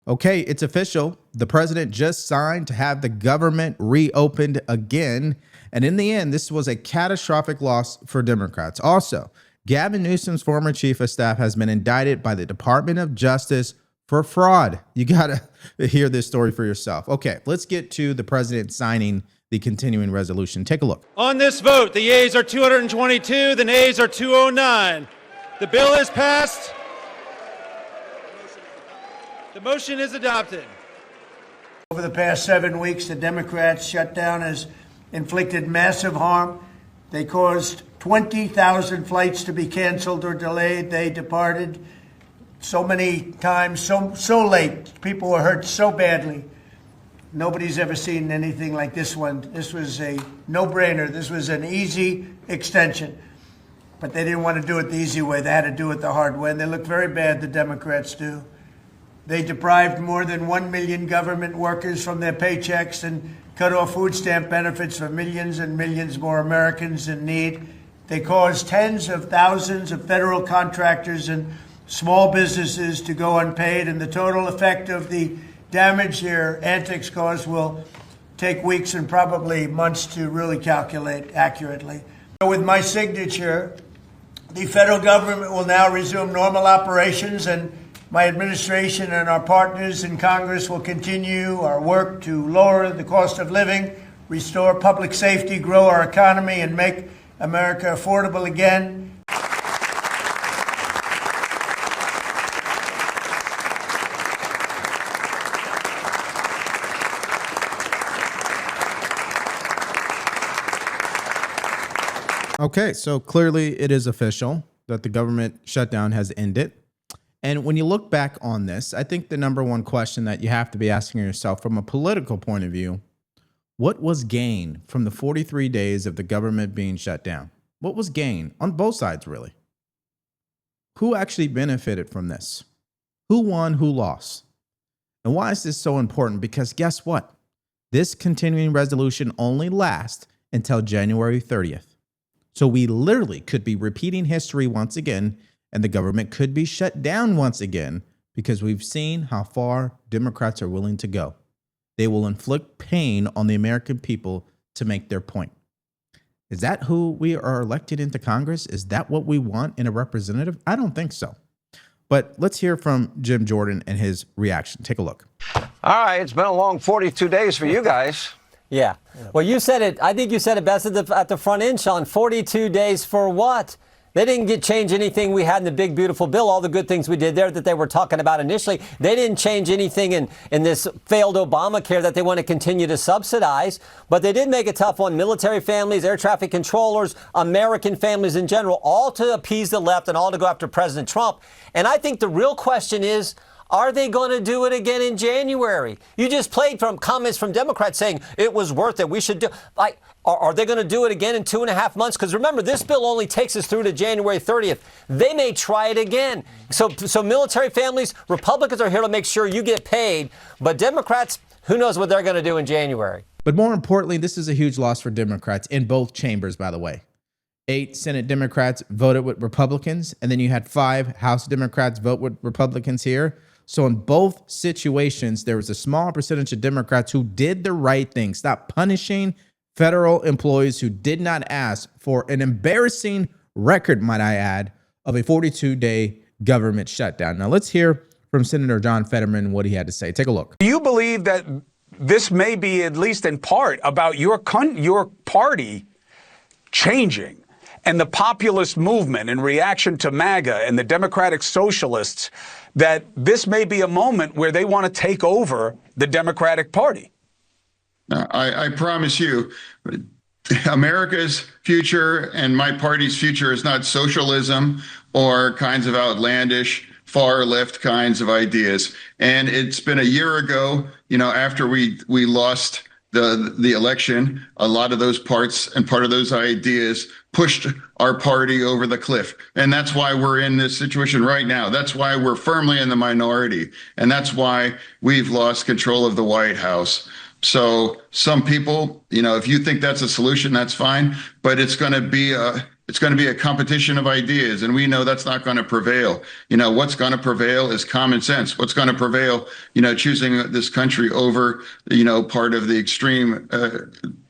Okay, it's official. The president just signed to have the government reopened again. And in the end, this was a catastrophic loss for Democrats. Also, Gavin Newsom's former chief of staff has been indicted by the Department of Justice for fraud. You got to hear this story for yourself. Okay, let's get to the president signing the continuing resolution. Take a look. On this vote, the yeas are 222, the nays are 209. The bill is passed. The motion is adopted. Over the past 7 weeks, the Democrats' shutdown has inflicted massive harm. They caused 20,000 flights to be canceled or delayed. They departed so many times, so late. People were hurt so badly. Nobody's ever seen anything like this one. This was a no-brainer. This was an easy extension. But they didn't want to do it the easy way. They had to do it the hard way. And they look very bad, the Democrats do. They deprived more than 1 million government workers from their paychecks and cut off food stamp benefits for millions and millions more Americans in need. They caused tens of thousands of federal contractors and small businesses to go unpaid, and the total effect of the damage their antics caused will take weeks and probably months to really calculate accurately. With my signature, the federal government will now resume normal operations, and my administration and our partners in Congress will continue our work to lower the cost of living, restore public safety, grow our economy, and make America affordable again. Okay, so clearly it is official that the government shutdown has ended. And when you look back on this, I think the number one question that you have to be asking yourself from a political point of view, what was gained from the 43 days of the government being shut down? What was gained on both sides, really? Who actually benefited from this? Who won, who lost? And why is this so important? Because guess what? This continuing resolution only lasts until January 30th. So we literally could be repeating history once again, and the government could be shut down once again, because we've seen how far Democrats are willing to go. They will inflict pain on the American people to make their point. Is that who we are elected into Congress? Is that what we want in a representative? I don't think so. But let's hear from Jim Jordan and his reaction. Take a look. All right, it's been a long 42 days for you guys. Yeah. Well, you said it. I think you said it best at the front end, Sean. 42 days for what? They didn't change anything we had in the big, beautiful bill, all the good things we did there that they were talking about initially. They didn't change anything in this failed Obamacare that they want to continue to subsidize. But they did make it tough on military families, air traffic controllers, American families in general, all to appease the left and all to go after President Trump. And I think the real question is, are they going to do it again in January? You just played from comments from Democrats saying it was worth it. We should do. Like, are they going to do it again in 2.5 months? Because remember, this bill only takes us through to January 30th. They may try it again. So military families, Republicans are here to make sure you get paid. But Democrats, who knows what they're going to do in January? But more importantly, this is a huge loss for Democrats in both chambers, by the way. 8 Senate Democrats voted with Republicans, and then you had 5 House Democrats vote with Republicans here. So in both situations, there was a small percentage of Democrats who did the right thing. Stop punishing federal employees who did not ask for an embarrassing record, might I add, of a 42-day government shutdown. Now let's hear from Senator John Fetterman what he had to say. Take a look. Do you believe that this may be, at least in part, about your party changing and the populist movement in reaction to MAGA and the Democratic Socialists, that this may be a moment where they want to take over the Democratic Party? I promise you, America's future and my party's future is not socialism or kinds of outlandish far left kinds of ideas. And it's been a year ago, after we lost the election, a lot of those parts and part of those ideas pushed our party over the cliff. And that's why we're in this situation right now. That's why we're firmly in the minority. And that's why we've lost control of the White House. So some people, if you think that's a solution, that's fine. But it's going to be It's going to be a competition of ideas, and we know that's not going to prevail. What's going to prevail is common sense. What's going to prevail, choosing this country over, part of the extreme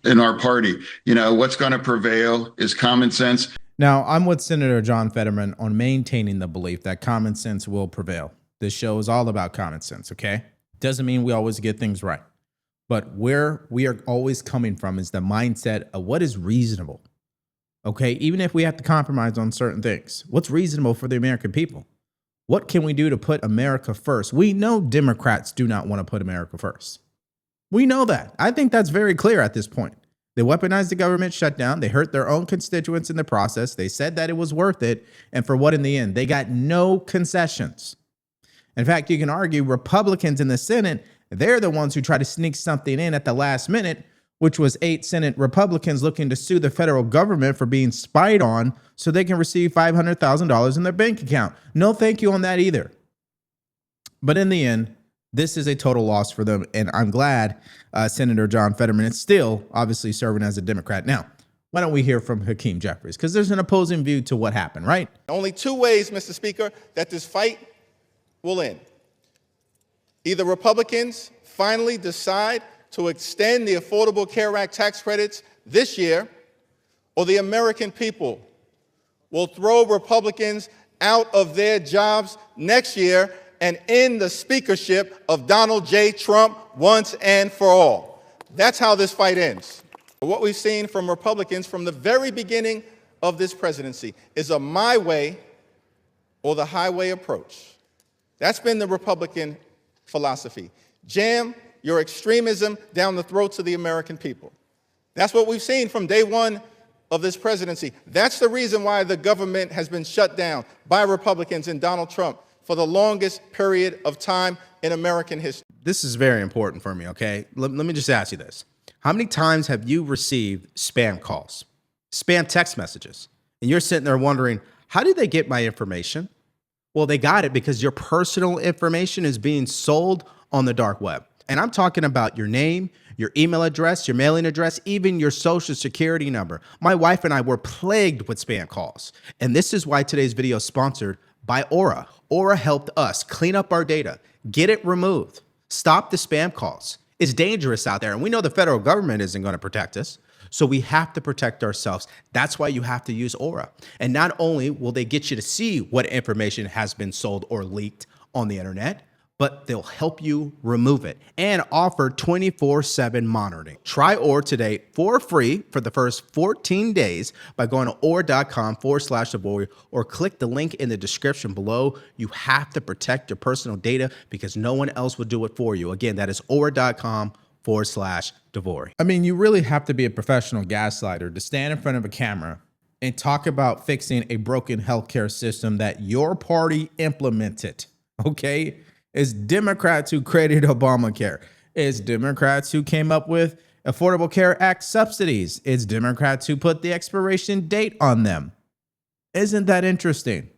in our party. What's going to prevail is common sense. Now, I'm with Senator John Fetterman on maintaining the belief that common sense will prevail. This show is all about common sense, okay? Doesn't mean we always get things right. But where we are always coming from is the mindset of what is reasonable. Okay, even if we have to compromise on certain things, what's reasonable for the American people? What can we do to put America first? We know Democrats do not want to put America first. We know that. I think that's very clear at this point. They weaponized the government shutdown. They hurt their own constituents in the process. They said that it was worth it. And for what in the end? They got no concessions. In fact, you can argue Republicans in the Senate, they're the ones who try to sneak something in at the last minute, which was 8 Senate Republicans looking to sue the federal government for being spied on so they can receive $500,000 in their bank account. No thank you on that either. But in the end, this is a total loss for them, and I'm glad Senator John Fetterman is still obviously serving as a Democrat. Now, why don't we hear from Hakeem Jeffries? Because there's an opposing view to what happened, right? Only 2 ways, Mr. Speaker, that this fight will end. Either Republicans finally decide to extend the Affordable Care Act tax credits this year, or the American people will throw Republicans out of their jobs next year and end the speakership of Donald J. Trump once and for all. That's how this fight ends. What we've seen from Republicans from the very beginning of this presidency is a my way or the highway approach. That's been the Republican philosophy. Jam your extremism down the throats of the American people. That's what we've seen from day one of this presidency. That's the reason why the government has been shut down by Republicans and Donald Trump for the longest period of time in American history. This is very important for me, okay? Let me just ask you this. How many times have you received spam calls, spam text messages, and you're sitting there wondering, how did they get my information? Well, they got it because your personal information is being sold on the dark web. And I'm talking about your name, your email address, your mailing address, even your social security number. My wife and I were plagued with spam calls. And this is why today's video is sponsored by Aura. Aura helped us clean up our data, get it removed, stop the spam calls. It's dangerous out there. And we know the federal government isn't going to protect us. So we have to protect ourselves. That's why you have to use Aura. And not only will they get you to see what information has been sold or leaked on the internet, but they'll help you remove it and offer 24/7 monitoring. Try Aura today for free for the first 14 days by going to aura.com/avoid or click the link in the description below. You have to protect your personal data because no one else will do it for you. Again, that is aura.com/Devore. I mean, you really have to be a professional gaslighter to stand in front of a camera and talk about fixing a broken healthcare system that your party implemented, okay? It's Democrats who created Obamacare. It's Democrats who came up with Affordable Care Act subsidies. It's Democrats who put the expiration date on them. Isn't that interesting?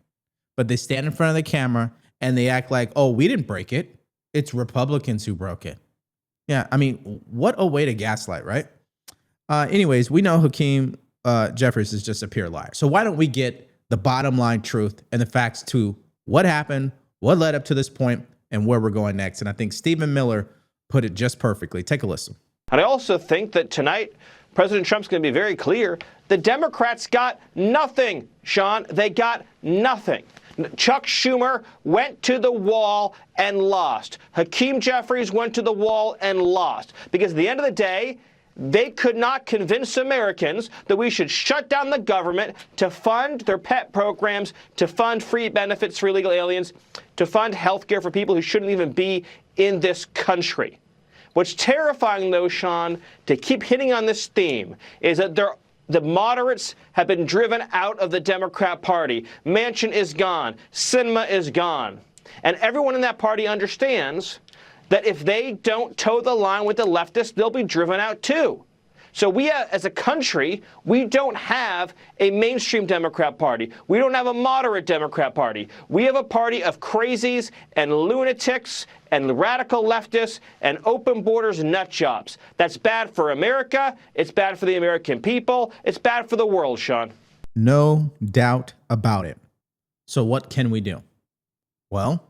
But they stand in front of the camera and they act like, oh, we didn't break it. It's Republicans who broke it. Yeah, I mean, what a way to gaslight, right? Anyways, we know Hakeem Jeffries is just a pure liar. So why don't we get the bottom line truth and the facts to what happened, what led up to this point, and where we're going next. And I think Stephen Miller put it just perfectly. Take a listen. And I also think that tonight, President Trump's going to be very clear. The Democrats got nothing, Sean. They got nothing. Chuck Schumer went to the wall and lost. Hakeem Jeffries went to the wall and lost. Because at the end of the day, they could not convince Americans that we should shut down the government to fund their pet programs, to fund free benefits for illegal aliens, to fund health care for people who shouldn't even be in this country. What's terrifying, though, Sean, to keep hitting on this theme, is that the moderates have been driven out of the Democrat Party. Manchin is gone. Sinema is gone. And everyone in that party understands that if they don't toe the line with the leftists, they'll be driven out too. So we, as a country, we don't have a mainstream Democrat Party. We don't have a moderate Democrat Party. We have a party of crazies and lunatics and radical leftists and open borders nut jobs. That's bad for America. It's bad for the American people. It's bad for the world, Sean. No doubt about it. So what can we do? Well,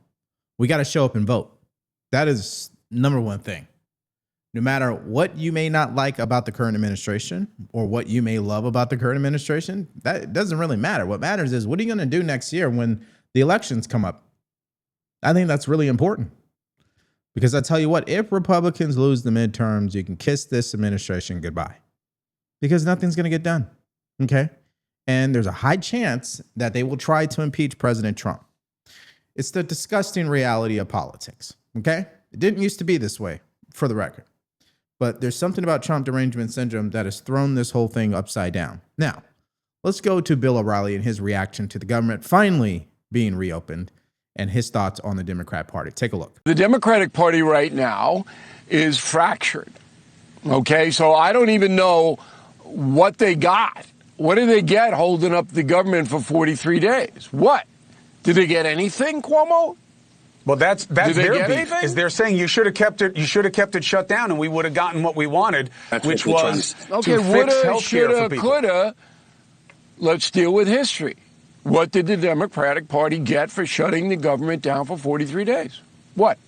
we got to show up and vote. That is number one thing. No matter what you may not like about the current administration or what you may love about the current administration, that doesn't really matter. What matters is, what are you going to do next year when the elections come up? I think that's really important. Because I tell you what, if Republicans lose the midterms, you can kiss this administration goodbye. Because nothing's going to get done. Okay? And there's a high chance that they will try to impeach President Trump. It's the disgusting reality of politics. Okay? It didn't used to be this way, for the record. But there's something about Trump derangement syndrome that has thrown this whole thing upside down. Now, let's go to Bill O'Reilly and his reaction to the government finally being reopened and his thoughts on the Democrat Party. Take a look. The Democratic Party right now is fractured. Okay, so I don't even know what they got. What did they get holding up the government for 43 days? What? Did they get anything, Cuomo? Well, that's Did they their get beef. anything? Is they're saying you should have kept it shut down, and we would have gotten what we wanted, which was to fix health care for people. Coulda. Let's deal with history. What did the Democratic Party get for shutting the government down for 43 days? What?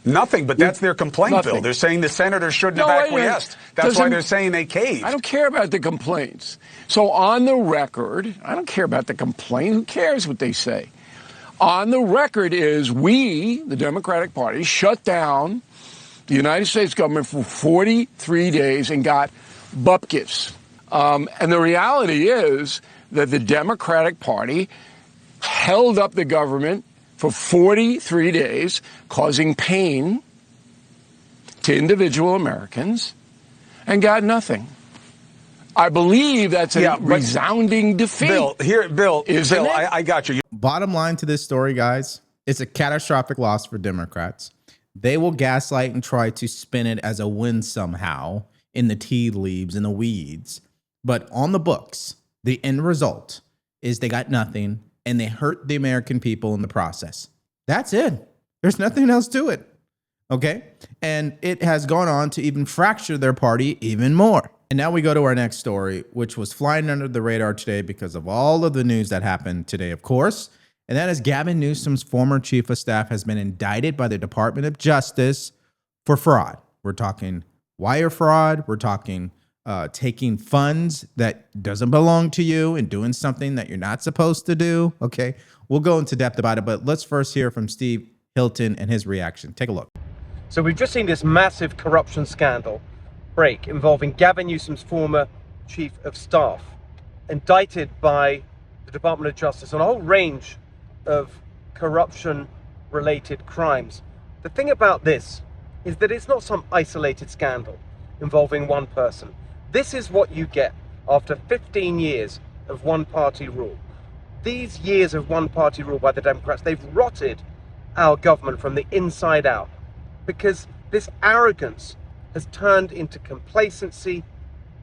Nothing, but that's their complaint, Nothing. Bill. They're saying the senators shouldn't have wait a minute. acquiesced. That's why they're saying they caved. I don't care about the complaints. So on the record, I don't care about the complaint. Who cares what they say? On the record is we, the Democratic Party, shut down the United States government for 43 days and got bupkis. And the reality is that the Democratic Party held up the government for 43 days, causing pain to individual Americans, and got nothing. I believe that's a resounding defeat. Bill, I got you. Bottom line to this story, guys, it's a catastrophic loss for Democrats. They will gaslight and try to spin it as a win somehow in the tea leaves and the weeds. But on the books, the end result is they got nothing and they hurt the American people in the process. That's it. There's nothing else to it. Okay? And it has gone on to even fracture their party even more. And now we go to our next story, which was flying under the radar today because of all of the news that happened today, of course. And that is Gavin Newsom's former chief of staff has been indicted by the Department of Justice for fraud. We're talking wire fraud. We're talking taking funds that doesn't belong to you and doing something that you're not supposed to do. Okay, we'll go into depth about it, but let's first hear from Steve Hilton and his reaction. Take a look. So we've just seen this massive corruption scandal break involving Gavin Newsom's former chief of staff, indicted by the Department of Justice on a whole range of corruption-related crimes. The thing about this is that it's not some isolated scandal involving one person. This is what you get after 15 years of one-party rule. These years of one-party rule by the Democrats, they've rotted our government from the inside out, because this arrogance has turned into complacency,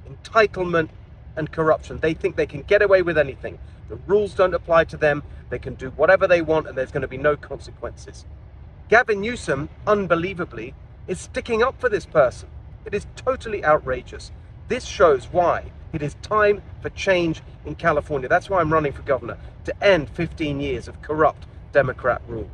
entitlement, and corruption. They think they can get away with anything. The rules don't apply to them. They can do whatever they want, and there's going to be no consequences. Gavin Newsom, unbelievably, is sticking up for this person. It is totally outrageous. This shows why it is time for change in California. That's why I'm running for governor, to end 15 years of corrupt Democrat rule.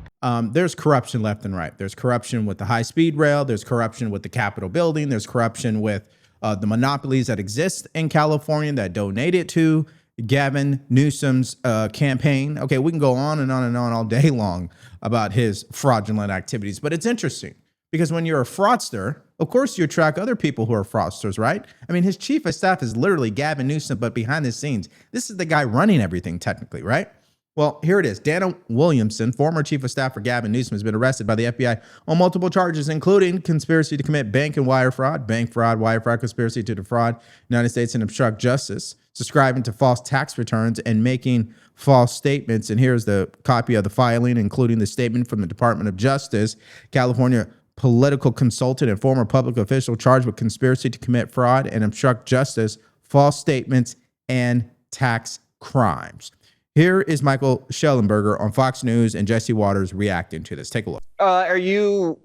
There's corruption left and right. There's corruption with the high-speed rail. There's corruption with the Capitol building. There's corruption with the monopolies that exist in California that donated to Gavin Newsom's campaign. Okay, we can go on and on and on all day long about his fraudulent activities. But it's interesting because when you're a fraudster, of course you attract other people who are fraudsters, right? I mean, his chief of staff is literally Gavin Newsom, but behind the scenes, this is the guy running everything technically, right? Well, here it is. Dana Williamson, former chief of staff for Gavin Newsom, has been arrested by the FBI on multiple charges, including conspiracy to commit bank and wire fraud, wire fraud, conspiracy to defraud the United States and obstruct justice, subscribing to false tax returns, and making false statements. And here's the copy of the filing, including the statement from the Department of Justice. California political consultant and former public official charged with conspiracy to commit fraud and obstruct justice, false statements, and tax crimes. Here is Michael Schellenberger on Fox News and Jesse Waters reacting to this. Take a look. Are you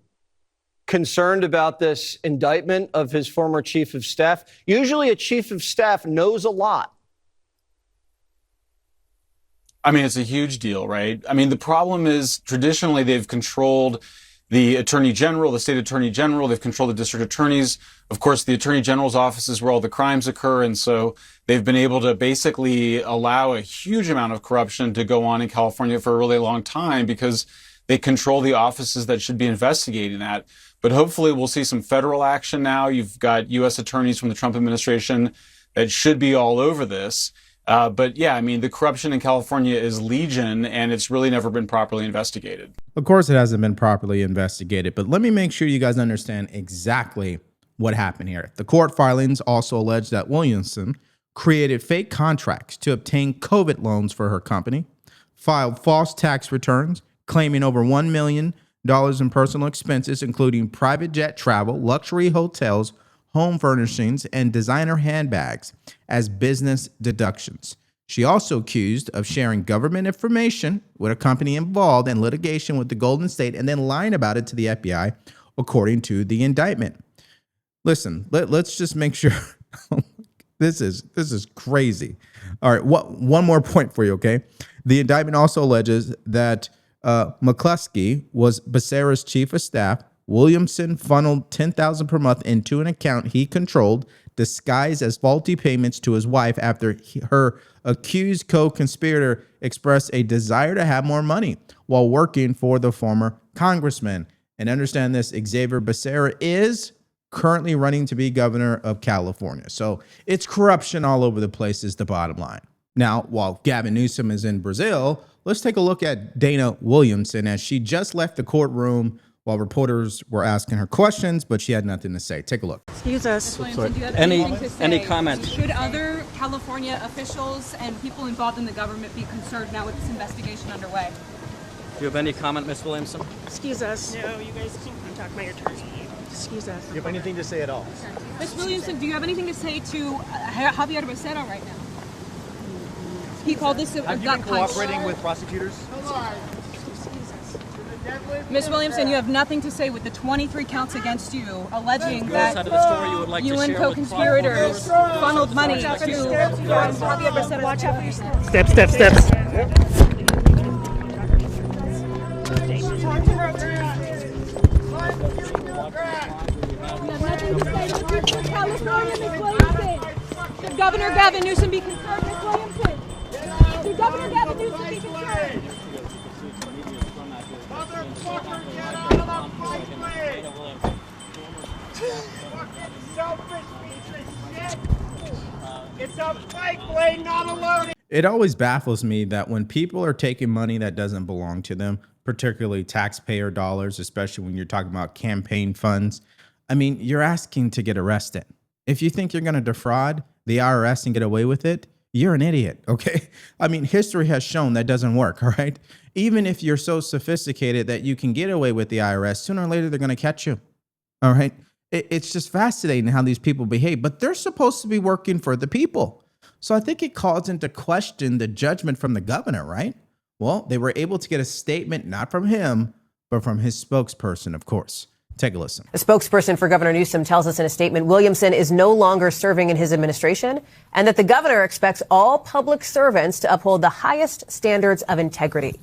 concerned about this indictment of his former chief of staff? Usually a chief of staff knows a lot I mean, it's a huge deal, right? I mean, the problem is traditionally they've controlled the attorney general, the state attorney general. They've controlled the district attorneys. Of course, the attorney general's office is where all the crimes occur. And so they've been able to basically allow a huge amount of corruption to go on in California for a really long time because they control the offices that should be investigating that. But hopefully we'll see some federal action now. You've got U.S. attorneys from the Trump administration that should be all over this. But yeah, I mean, the corruption in California is legion, and it's really never been properly investigated. Of course, it hasn't been properly investigated, but let me make sure you guys understand exactly what happened here. The court filings also allege that Williamson created fake contracts to obtain COVID loans for her company, filed false tax returns, claiming over $1 million in personal expenses, including private jet travel, luxury hotels, home furnishings, and designer handbags as business deductions. She also accused of sharing government information with a company involved in litigation with the Golden State and then lying about it to the FBI, according to the indictment. Listen, let's just make sure. This is crazy. All right, one more point for you, okay? The indictment also alleges that McCluskey was Becerra's chief of staff. Williamson funneled $10,000 per month into an account he controlled, disguised as faulty payments to his wife after her accused co-conspirator expressed a desire to have more money while working for the former congressman. And understand this, Xavier Becerra is currently running to be governor of California. So it's corruption all over the place is the bottom line. Now, while Gavin Newsom is in Brazil, let's take a look at Dana Williamson as she just left the courtroom while reporters were asking her questions, but she had nothing to say. Take a look. Excuse us. Do you have anything to say? Any comments? Should other California officials and people involved in the government be concerned now with this investigation underway? Do you have any comment, Ms. Williamson? Excuse us. No, you guys can contact my attorney. Excuse us. Do you have anything to say at all? Ms. Williamson, do you have anything to say to Javier Becerra right now? He called this a Have you gut been punch. cooperating with prosecutors? Ms. Williamson, you have nothing to say with the 23 counts against you, alleging that Side of the story you would like you to and share co-conspirators funneled money to Javier Becerra. Watch out for your steps. Steps. Should Governor Gavin Newsom be concerned, Ms. Williamson? Should Governor Gavin Newsom be concerned? Motherfucker, get out of the fight lane! Fucking selfish piece of shit! It's a fight lane, not a loading! It always baffles me that when people are taking money that doesn't belong to them, particularly taxpayer dollars, especially when you're talking about campaign funds, I mean, you're asking to get arrested. If you think you're going to defraud the IRS and get away with it, you're an idiot, okay? I mean, history has shown that doesn't work, all right? Even if you're so sophisticated that you can get away with the IRS, sooner or later they're going to catch you, all right? It's just fascinating how these people behave, but they're supposed to be working for the people. So I think it calls into question the judgment from the governor, right? Well, they were able to get a statement not from him, but from his spokesperson, of course. Take a listen. A spokesperson for Governor Newsom tells us in a statement Williamson is no longer serving in his administration and that the governor expects all public servants to uphold the highest standards of integrity.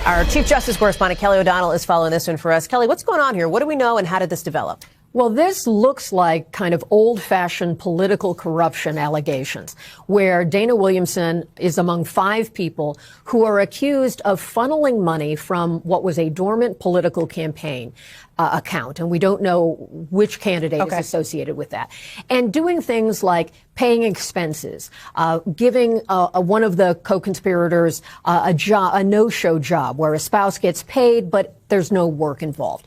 Our Chief Justice correspondent Kelly O'Donnell is following this one for us. Kelly, what's going on here? What do we know and how did this develop? Well, this looks like kind of old-fashioned political corruption allegations, where Dana Williamson is among 5 people who are accused of funneling money from what was a dormant political campaign account, and we don't know which candidate is associated with that, and doing things like paying expenses, giving one of the co-conspirators a no-show job where a spouse gets paid, but there's no work involved.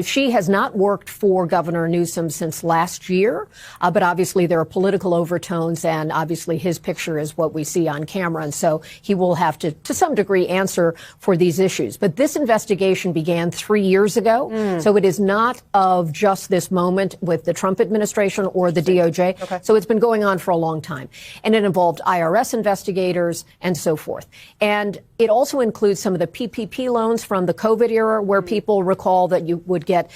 She has not worked for Governor Newsom since last year, but obviously there are political overtones, and obviously his picture is what we see on camera, and so he will have to some degree, answer for these issues. But this investigation began 3 years ago, so it is not of just this moment with the Trump administration or the DOJ. So it's been going on for a long time, and it involved IRS investigators and so forth. And it also includes some of the PPP loans from the COVID era, where people recall that you would get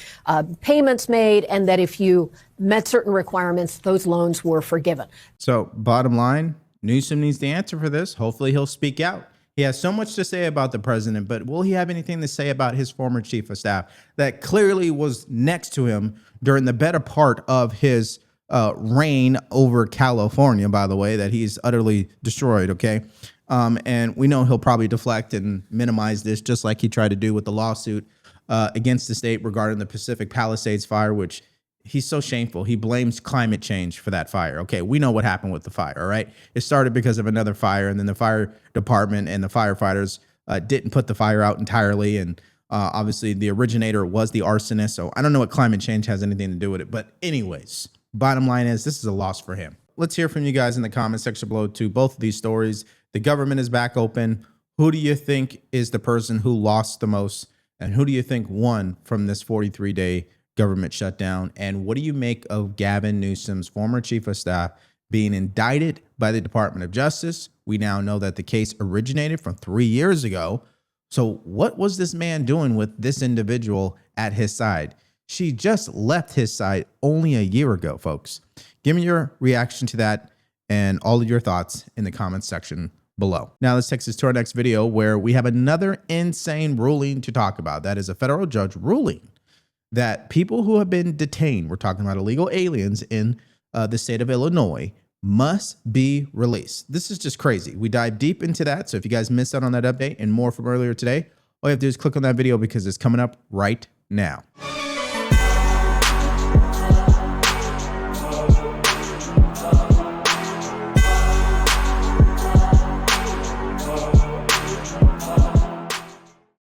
payments made and that if you met certain requirements, those loans were forgiven. So bottom line, Newsom needs the answer for this. Hopefully he'll speak out. He has so much to say about the president, but will he have anything to say about his former chief of staff that clearly was next to him during the better part of his reign over California, by the way, that he's utterly destroyed, okay? And we know he'll probably deflect and minimize this, just like he tried to do with the lawsuit against the state regarding the Pacific Palisades fire, which he's so shameful. He blames climate change for that fire. Okay, we know what happened with the fire, all right? It started because of another fire, and then the fire department and the firefighters didn't put the fire out entirely, and obviously the originator was the arsonist, so I don't know what climate change has anything to do with it. But anyways, bottom line is this is a loss for him. Let's hear from you guys in the comment section below to both of these stories. The government is back open. Who do you think is the person who lost the most? And who do you think won from this 43-day government shutdown? And what do you make of Gavin Newsom's former chief of staff being indicted by the Department of Justice? We now know that the case originated from 3 years ago. So what was this man doing with this individual at his side? She just left his side only a year ago, folks. Give me your reaction to that and all of your thoughts in the comments section below. Now let's take this to our next video where we have another insane ruling to talk about. That is a federal judge ruling that people who have been detained, we're talking about illegal aliens in the state of Illinois, must be released. This is just crazy. We dive deep into that. So if you guys missed out on that update and more from earlier today, all you have to do is click on that video because it's coming up right now.